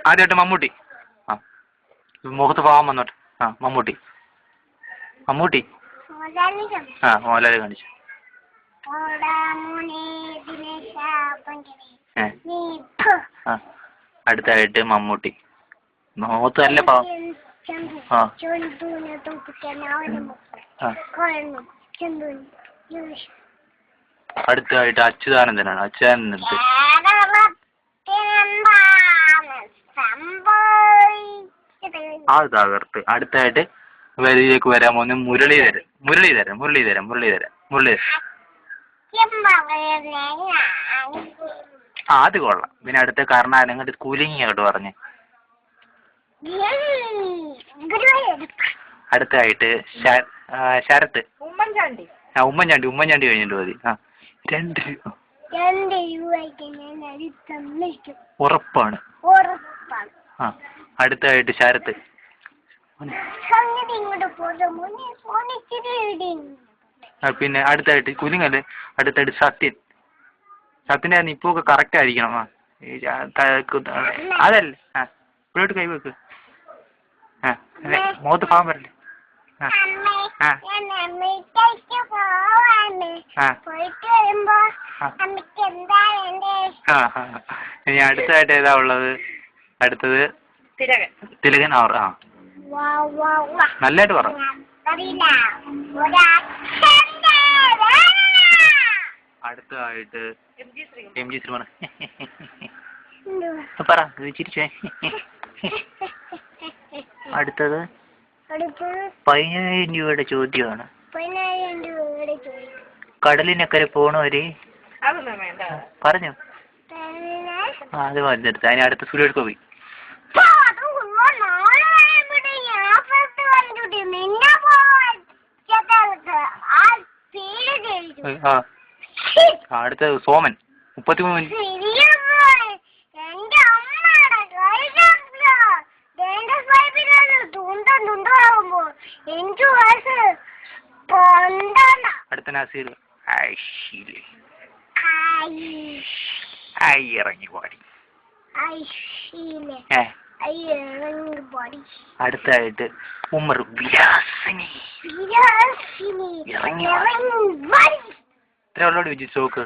ആദ്യമായിട്ട് മമ്മൂട്ടി. ആ മുഖത്ത് പാവം വന്നോട്ടെ. ആ മമ്മൂട്ടി. മമ്മൂട്ടി. ആ മോഹൻലാൽ കാണിച്ചു. ആ അടുത്തായിട്ട് മമ്മൂട്ടി. മുഖത്ത് നല്ല പാവം. ആ അടുത്തായിട്ട് അച്യുതാനന്ദനാണ്. അച്യുതാനന്ദൻ ആ തകർത്ത്. അടുത്തായിട്ട് വരിയിലേക്ക് വരാൻ പോകുന്ന മുരളീധരൻ. മുരളീധരൻ മുരളീധരൻ മുരളീധരൻ മുരളീധരൻ. ആ അത് കൊള്ളാം. പിന്നെ അടുത്ത കർണാടക അങ്ങോട്ട് കൂലിങ് അങ്ങോട്ട് പറഞ്ഞ്. അടുത്തായിട്ട് ശരത്ത്. ഉമ്മൻചാണ്ടി. ആ ഉമ്മൻചാണ്ടി. ഉമ്മൻചാണ്ടി കഴിഞ്ഞിട്ട് മതി. ആ 2 ഉറപ്പാണ്. ആ അടുത്തായിട്ട് ശരത്ത്. പിന്നെ അടുത്തായിട്ട് കുലിങ്ങല്ലേ. അടുത്തായിട്ട് സത്യൻ. സത്യൻ്റെ ഇപ്പൊ ഒക്കെ കറക്റ്റ് ആയിരിക്കണം. ആ അതല്ലേ. ആ ഇവിടോട്ട് കൈവെക്ക്. ആ അതെ മുഖത്ത് പാവം വരല്ലേ. ആ ആ ആ ആ ഇനി അടുത്തായിട്ട് ഏതാ ഉള്ളത്? അടുത്തത് തിലകൻ. അവർ ആ നല്ലതായിട്ട് പറ. അടുത്തതായിട്ട് എം ജി ശ്രീകുമാർ. പറ ചിരിച്ചേ. അടുത്തത് 10,000 രൂപയുടെ ചോദ്യമാണ്. കടലിനക്കരെ പോണവര് പറഞ്ഞു. ആ അത് വന്നെടുത്ത്. അതിന് അടുത്ത സുരേഷ് ഗോപി. ആ അടുത്തത് സോമൻ. 33 മിനിറ്റ്. അടുത്ത നസീർ. ഇറങ്ങി പാടി. അടുത്തായിട്ട് ഉമർ വിലാസിനി. ഇറങ്ങി ഇത്ര ഉള്ളോട് വിജയിച്ചു നോക്ക്.